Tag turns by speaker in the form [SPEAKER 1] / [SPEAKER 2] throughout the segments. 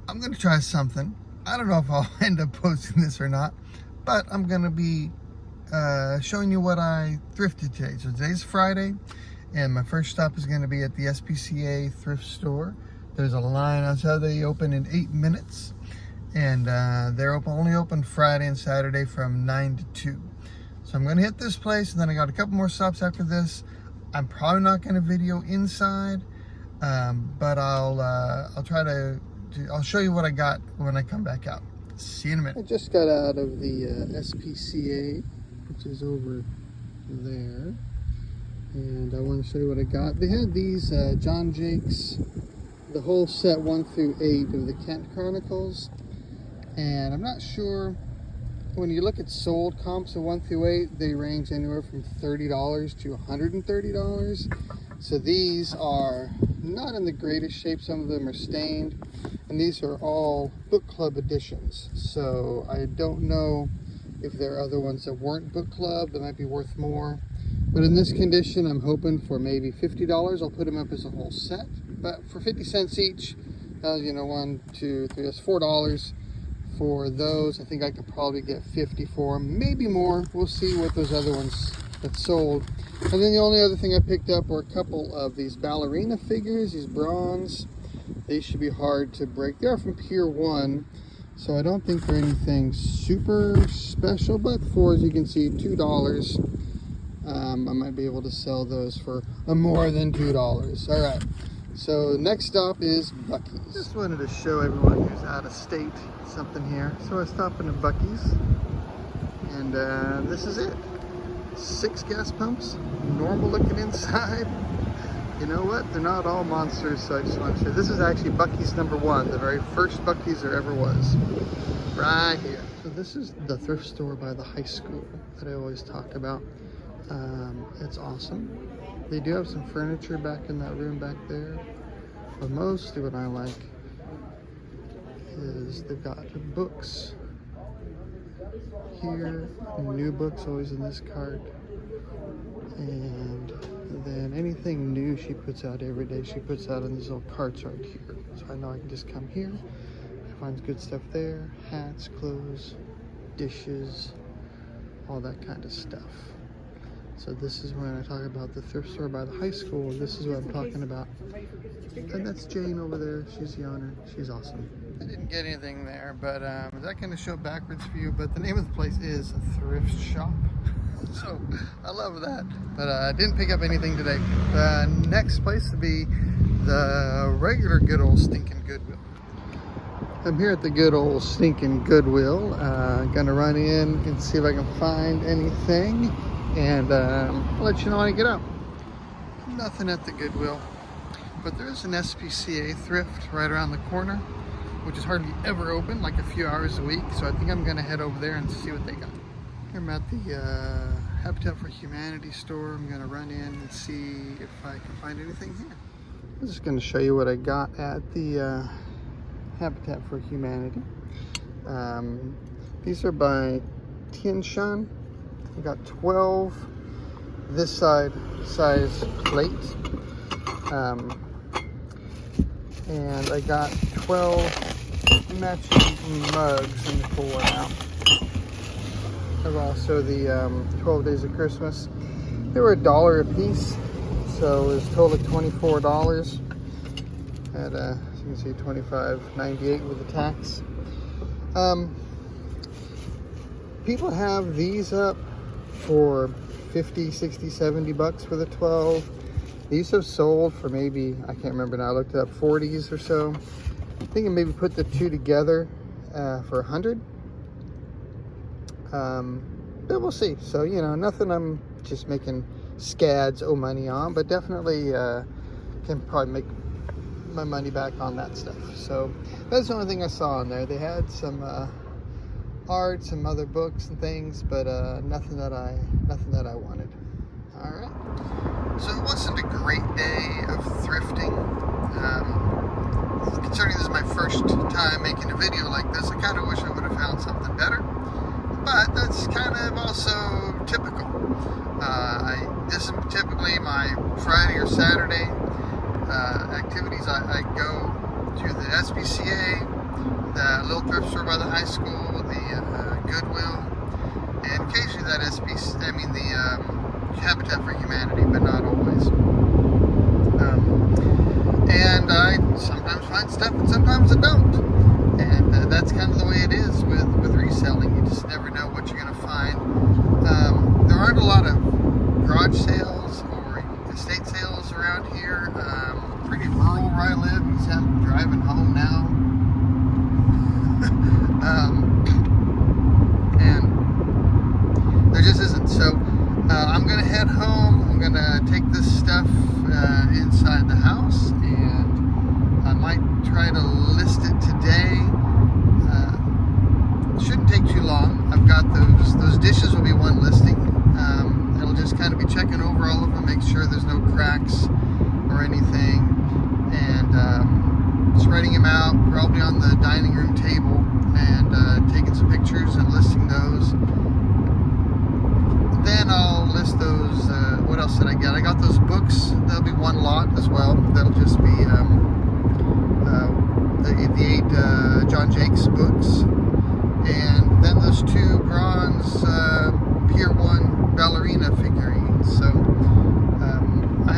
[SPEAKER 1] I'm going to try something. I don't know if I'll end up posting this or not, but I'm going to be showing you what I thrifted today. So today's Friday, and my first stop is going to be at the SPCA thrift store. There's a line outside. They open in 8 minutes, and they're only open Friday and Saturday from 9 to 2. So I'm going to hit this place, and then I got a couple more stops after this. I'm probably not going to video inside, but I'll try to. I'll show you what I got when I come back out. See you in a minute. I just got out of the SPCA, which is over there, and I want to show you what I got. They had these John Jakes, the whole set 1 through 8 of the Kent Chronicles, and I'm not sure. When you look at sold comps of 1 through 8, they range anywhere from $30 to $130. So these are not in the greatest shape. Some of them are stained, and these are all book club editions. So I don't know if there are other ones that weren't book club that might be worth more. But in this condition, I'm hoping for maybe $50. I'll put them up as a whole set. But for 50 cents each, you know, 1, 2, 3, that's $4. For those, I think I could probably get 50 for them, maybe more. We'll see what those other ones that sold. And then the only other thing I picked up were a couple of these ballerina figures, these bronze. They should be hard to break. They are from Pier 1, so I don't think they're anything super special, but for, as you can see, $2. I might be able to sell those for more than $2. All right. So next stop is Buc-ee's. Just wanted to show everyone who's out of state something here. So I stopped in at Buc-ee's, and this is it. 6 gas pumps, normal looking inside. You know what? They're not all monsters, so I just want to show. This is actually Buc-ee's number 1, the very first Buc-ee's there ever was. Right here. So this is the thrift store by the high school that I always talk about. It's awesome. They do have some furniture back in that room back there, but mostly what I like is they've got books here, new books always in this cart, and then anything new she puts out every day, she puts out in these little carts right here. So I know I can just come here, I find good stuff there, hats, clothes, dishes, all that kind of stuff. So this is when I talk about the thrift store by the high school. This is what I'm talking about. And that's Jane over there. She's the owner. She's awesome. I didn't get anything there, but that kind of showed backwards for you. But the name of the place is a thrift shop. So I love that. But I didn't pick up anything today. The next place to be the regular good old stinking Goodwill. I'm here at the good old stinking Goodwill. Gonna run in and see if I can find anything. And I'll let you know when I get out. Nothing at the Goodwill, but there is an SPCA thrift right around the corner, which is hardly ever open, like a few hours a week. So I think I'm gonna head over there and see what they got. I'm at the Habitat for Humanity store. I'm gonna run in and see if I can find anything here. I'm just gonna show you what I got at the Habitat for Humanity. These are by Tianshan. I got 12 this size plates, and I got 12 matching mugs in the full now. I have also the 12 Days of Christmas. They were $1 a piece, so it was a total of $24. At as you can see, $25.98 with the tax. People have these up for 50, 60, 70 bucks for the 12. These have sold for maybe, I can't remember now, I looked it up, 40s or so. I think I maybe put the two together for 100. But we'll see. So, you know, nothing I'm just making scads money on, but definitely can probably make my money back on that stuff. So that's the only thing I saw in there. They had some art, some other books and things, but nothing that I wanted. All right. So it wasn't a great day of thrifting. Considering this is my first time making a video like this, I kind of wish I would have found something better. But that's kind of also typical. This is typically my Friday or Saturday activities. I go to the SPCA, the little thrift store by the high school, the Goodwill, and occasionally that SPCA, I mean the Habitat for Humanity, but not always. And I sometimes find stuff and sometimes I don't. And that's kind of the way it is with reselling. You just never know what you're going to find. There aren't a lot of garage sales or estate sales around here. Pretty rural where I live. You see I'm driving home now. And there just isn't. So I'm going to head home. I'm going to take this stuff inside the house, and I might try to list it today. Shouldn't take too long. I've got those dishes will be one listing. It'll just kind of be checking over all of them, make sure there's no cracks or anything, and spreading them out probably on the dining room table, and taking some pictures and listing those. Then I'll list those. What else did I get? I got those books. There'll be one lot as well. That'll just be the 8 John Jakes books. And then those 2 bronze Pier 1 ballerina figurines. So I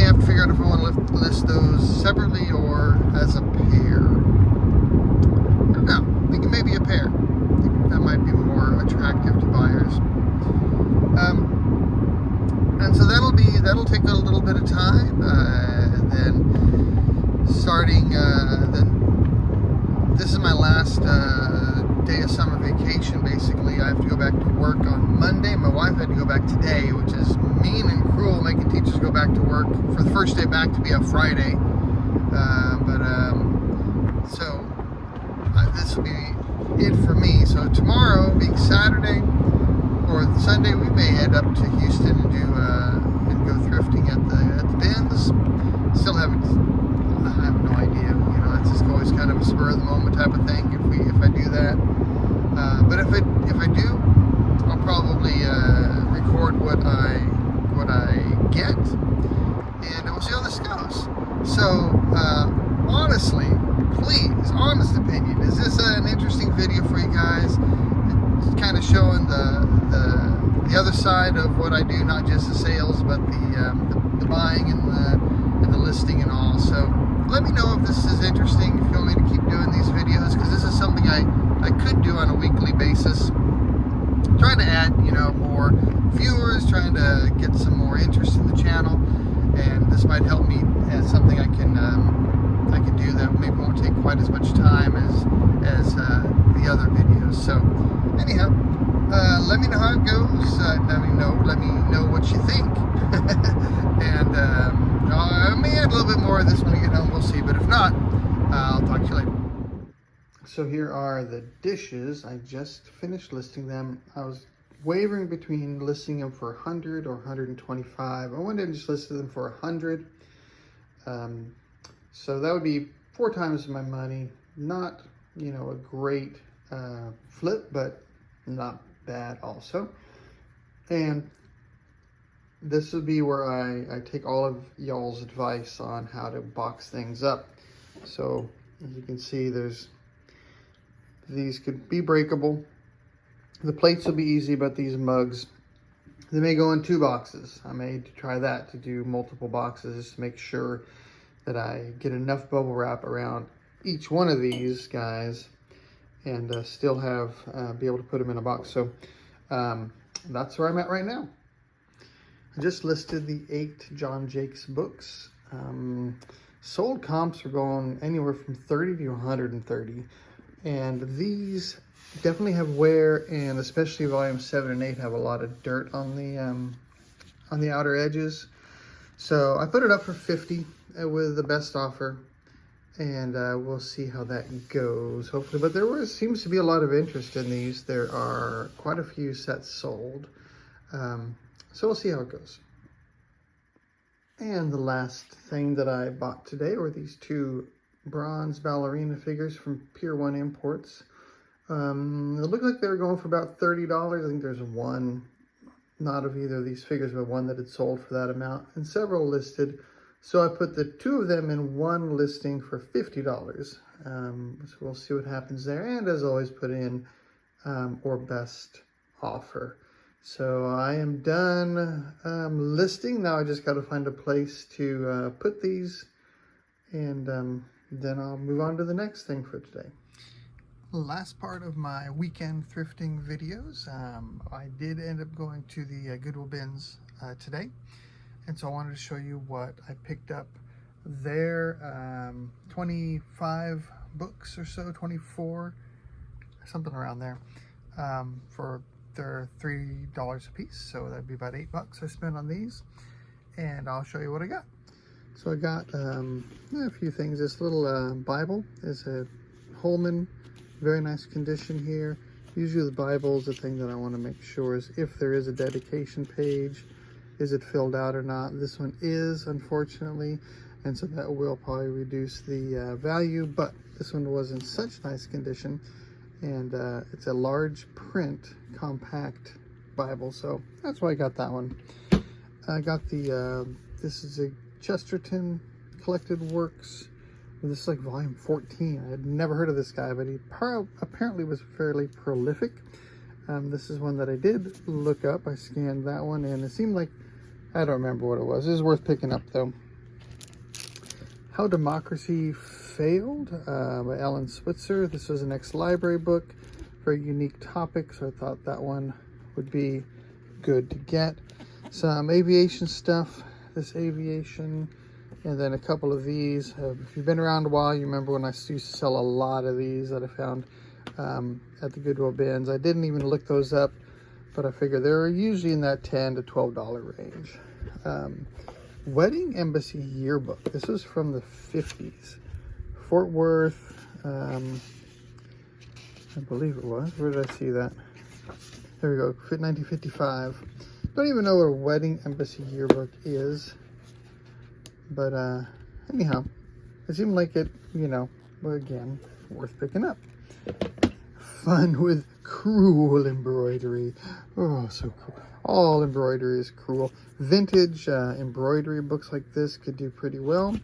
[SPEAKER 1] have to figure out if I want to list those separately or as a pair. I don't know. I think maybe a pair. I think that might be more attractive to buyers. And so that'll take a little bit of time. And then starting this is my last day of summer vacation, basically. I have to go back to work on Monday. My wife had to go back today, which is mean and cruel, making teachers go back to work for the first day back to be a Friday. So this will be it for me. So tomorrow, being Saturday or Sunday, we may head up to Houston and go thrifting at the bins. Still I have no idea. You know, it's just always kind of a spur of the moment type of thing if I do that. But if I do, I'll probably record what I get, and we'll see how this goes. So honestly, please, honest opinion, is this an interesting video for you guys? It's kind of showing the other side of what I do, not just the sales, but the buying and the listing and all. So let me know if this is interesting, if you want me to keep doing these videos, because this is something I could do on a weekly basis. Trying to add, more viewers, trying to get some more interest in the channel, and this might help me as something I can do that maybe won't take quite as much time as the other videos. So anyhow, let me know how it goes. Let me know what you think. And I may add a little bit more of this when I get home. We'll see. But if not, I'll talk to you later. So here are the dishes. I just finished listing them. I was wavering between listing them for 100 or 125. I went ahead and just listed them for 100. So that would be 4 times my money. Not, a great flip, but not bad also. And this would be where I take all of y'all's advice on how to box things up. So as you can see, these could be breakable. The plates will be easy, but these mugs, they may go in 2 boxes. I may try that, to do multiple boxes, just to make sure that I get enough bubble wrap around each one of these guys and still be able to put them in a box. So that's where I'm at right now. I just listed the 8 John Jakes books. Sold comps are going anywhere from 30 to 130. And these definitely have wear, and especially volume 7 and 8 have a lot of dirt on the outer edges. So I put it up for 50 with the best offer, and we'll see how that goes, hopefully. But seems to be a lot of interest in these. There are quite a few sets sold. So we'll see how it goes. And the last thing that I bought today were these 2 bronze ballerina figures from Pier 1 Imports. It looked like they were going for about $30. I think there's one, not of either of these figures, but one that had sold for that amount, and several listed. So I put the 2 of them in one listing for $50. So we'll see what happens there. And as always, put in or best offer. So I am done listing. Now I just got to find a place to put these, and then I'll move on to the next thing for today. Last part of my weekend thrifting videos, I did end up going to the Goodwill Bins today, and so I wanted to show you what I picked up there. 25 books or so, 24, something around there, for they're $3 a piece, so that'd be about $8 I spent on these, and I'll show you what I got. So I got a few things. This little Bible is a Holman, very nice condition here. Usually the Bible is the thing that I want to make sure is if there is a dedication page, is it filled out or not. This one is, unfortunately, and so that will probably reduce the value, but this one was in such nice condition, and it's a large print compact Bible, so that's why I got that one. I got the this is a Chesterton Collected Works. This is like volume 14. I had never heard of this guy, but he apparently was fairly prolific. This is one that I did look up. I scanned that one, and it seemed like, I don't remember what it was. It was worth picking up though. How Democracy Failed by Alan Switzer. This was an ex-library book, very unique topic, so I thought that one would be good to get. Some aviation stuff, this aviation, and then a couple of these. If you've been around a while, you remember when I used to sell a lot of these that I found at the Goodwill Bins. I didn't even look those up, but I figured they're usually in that $10 to $12 range. Wedding Embassy Yearbook. This was from the 50s. Fort Worth, I believe it was. Where did I see that? There we go, 1955. Don't even know what a Wedding Embassy Yearbook is. But anyhow, it seemed like it, you know, again, worth picking up. Fun with cruel embroidery. Oh, so cool. All embroidery is cruel. Vintage embroidery books like this could do pretty well.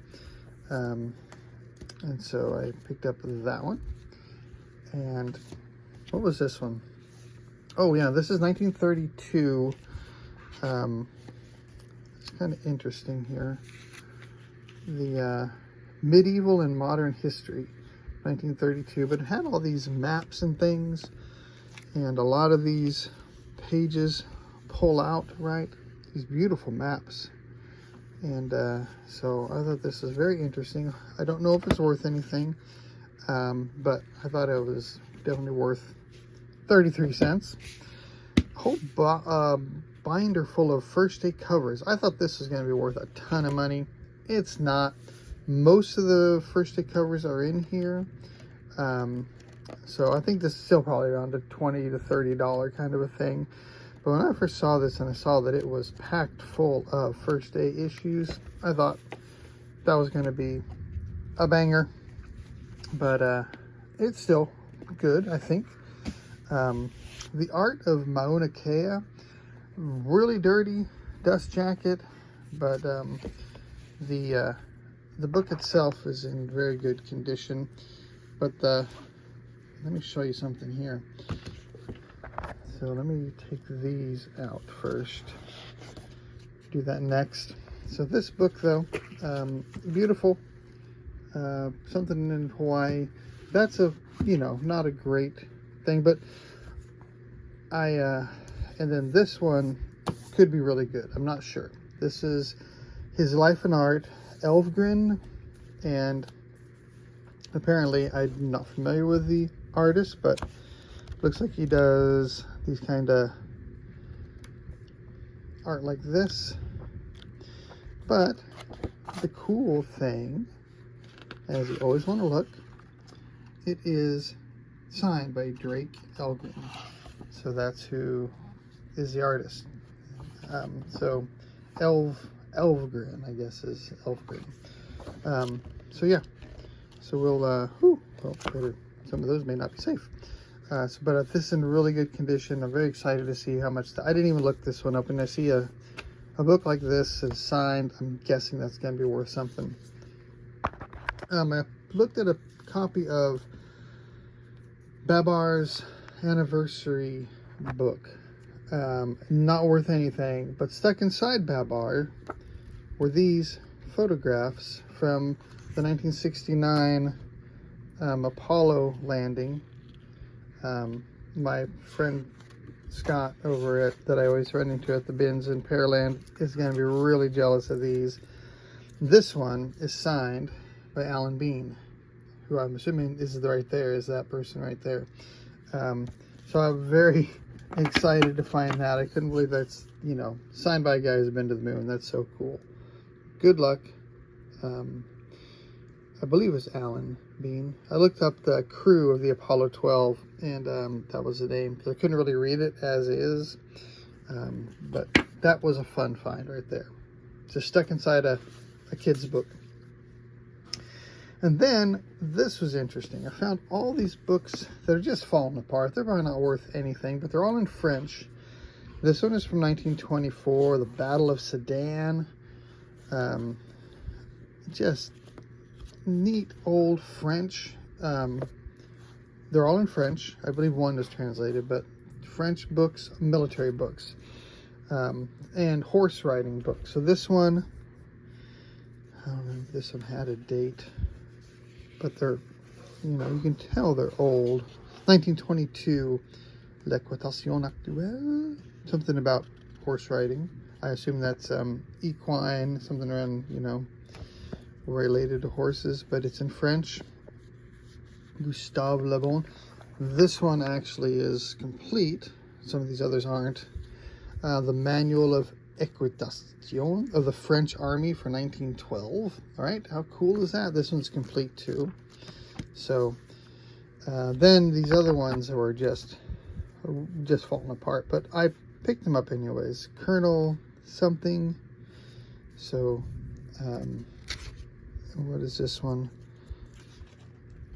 [SPEAKER 1] And so I picked up that one. And what was this one? Oh yeah, this is 1932. It's kind of interesting here. The Medieval and Modern History, 1932, but it had all these maps and things, and a lot of these pages pull out, right? These beautiful maps. And so I thought this was very interesting. I don't know if it's worth anything, but I thought it was definitely worth 33 cents. A whole binder full of first day covers. I thought this was going to be worth a ton of money. It's not. Most of the first day covers are in here. So I think this is still probably around a $20 to $30 kind of a thing. But when I first saw this and I saw that it was packed full of first day issues, I thought that was going to be a banger. But it's still good, I think. The Art of Mauna Kea, really dirty dust jacket, but the book itself is in very good condition. But let me show you something here. So let me take these out first. Do that next. So this book though, beautiful. Something in Hawaii. That's a, you know, not a great thing, but and then this one could be really good. I'm not sure. This is His Life and Art, Elvgren, and apparently I'm not familiar with the artist, but looks like he does these kind of art like this. But the cool thing, as you always want to look, it is signed by Drake Elgren. So that's who is the artist. So Elvgren, I guess, is Elvgren. So yeah, so we'll, well, some of those may not be safe. But this is in really good condition. I'm very excited to see how much, I didn't even look this one up, and I see a book like this is signed. I'm guessing that's going to be worth something. I looked at a copy of Babar's anniversary book. Not worth anything, but stuck inside Babar were these photographs from the 1969 Apollo landing. My friend Scott over at that I always run into at the bins in Pearland is going to be really jealous of these. This one is signed by Alan Bean, who I'm assuming is right there, is that person right there. So I'm very excited to find that. I couldn't believe that's, you know, signed by a guy who's been to the moon. That's so cool. Good luck. I believe it was Alan Bean. I looked up the crew of the Apollo 12, and that was the name, because I couldn't really read it as is. But that was a fun find right there. Just stuck inside a kid's book. And then this was interesting. I found all these books that are just falling apart. They're probably not worth anything, but they're all in French. This one is from 1924, The Battle of Sedan. Just neat old French. They're all in French. I believe one was translated, but French books, military books, and horse riding books. So this one, I don't know if this one had a date, but they're, you know, you can tell they're old. 1922, L'Equitation Actuelle, something about horse riding. I assume that's equine, something around, you know, related to horses, but it's in French. Gustave Le Bon. This one actually is complete. Some of these others aren't. The Manual of Equitation of the French Army for 1912. All right, how cool is that? This one's complete too. So then these other ones were just falling apart, but I picked them up anyways. Colonel something. So what is this one?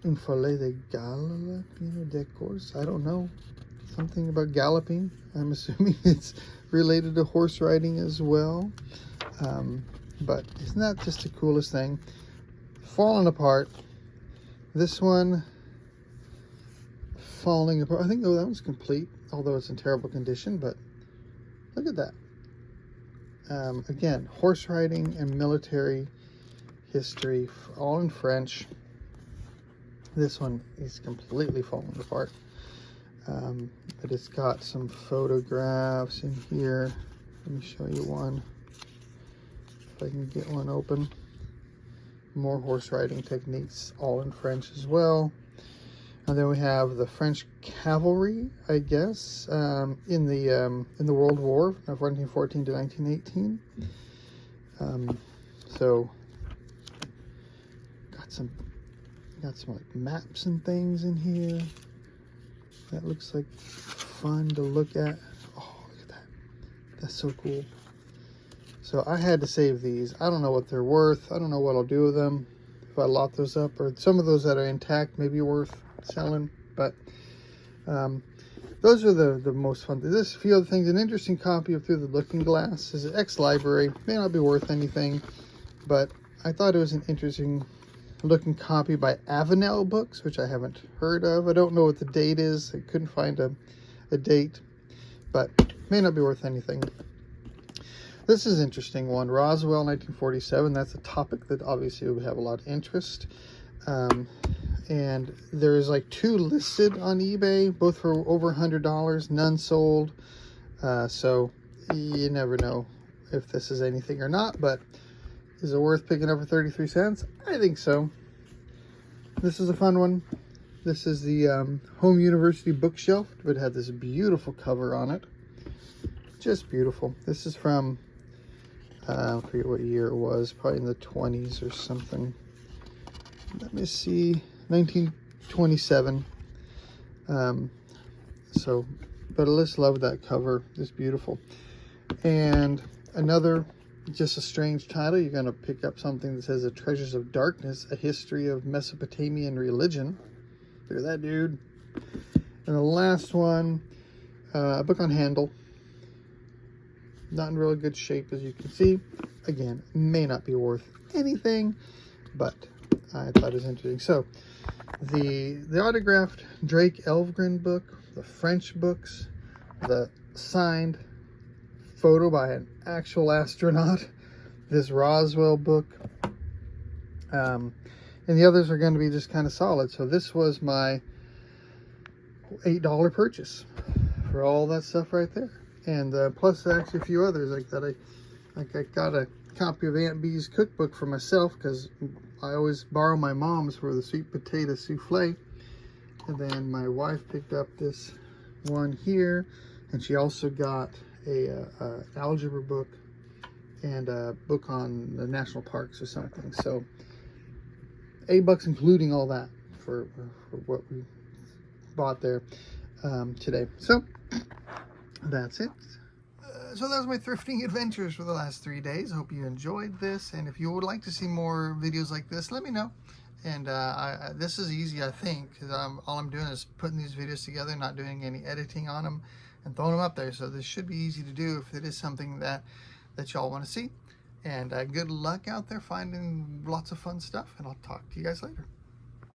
[SPEAKER 1] Un folie de galopin de course. I don't know. Something about galloping. I'm assuming it's related to horse riding as well. But isn't that just the coolest thing? Falling apart. This one falling apart. I think, oh, that one's complete, although it's in terrible condition, but look at that. Again, horse riding and military history, all in French. This one is completely falling apart. But it's got some photographs in here. Let me show you one. If I can get one open. More horse riding techniques, all in French as well. And then we have the French cavalry, I guess, in the World War of 1914 to 1918. So got some like maps and things in here. That looks like fun to look at. Oh, look at that. That's so cool. So I had to save these. I don't know what they're worth. I don't know what I'll do with them. If I lot those up, or some of those that are intact may be worth selling. But those are the most fun. There's a few other things. An interesting copy of Through the Looking Glass is an ex-library. May not be worth anything, but I thought it was an interesting looking copy by Avenel Books, which I haven't heard of. I don't know what the date is. I couldn't find a date, but may not be worth anything. This is an interesting one. Roswell, 1947. That's a topic that obviously would have a lot of interest. And there's like 2 listed on eBay, both for over $100, none sold. So you never know if this is anything or not, but is it worth picking up for 33 cents? I think so. This is a fun one. This is the Home University bookshelf. It had this beautiful cover on it. Just beautiful. This is from, I forget what year it was, probably in the 20s or something. Let me see, 1927. So, but I just love that cover. It's beautiful. And another, just a strange title. You're going to pick up something that says The Treasures of Darkness, A History of Mesopotamian Religion. Look at that, dude. And the last one, a book on Handel. Not in really good shape, as you can see. Again, may not be worth anything, but I thought it was interesting. So, the autographed Drake Elvgren book, the French books, the signed photo by an actual astronaut, this Roswell book, and the others are going to be just kind of solid. So this was my $8 purchase for all that stuff right there, and plus actually a few others like that. I got a copy of Aunt Bee's cookbook for myself because I always borrow my mom's for the sweet potato souffle. And then my wife picked up this one here, and she also got a algebra book and a book on the national parks or something. So $8 including all that for what we bought there today. So that's it. So that was my thrifting adventures for the last 3 days. I hope you enjoyed this, and if you would like to see more videos like this, let me know. And this is easy, I think, because all I'm doing is putting these videos together, not doing any editing on them, and throwing them up there. So this should be easy to do if it is something that y'all want to see. And good luck out there finding lots of fun stuff, and I'll talk to you guys later.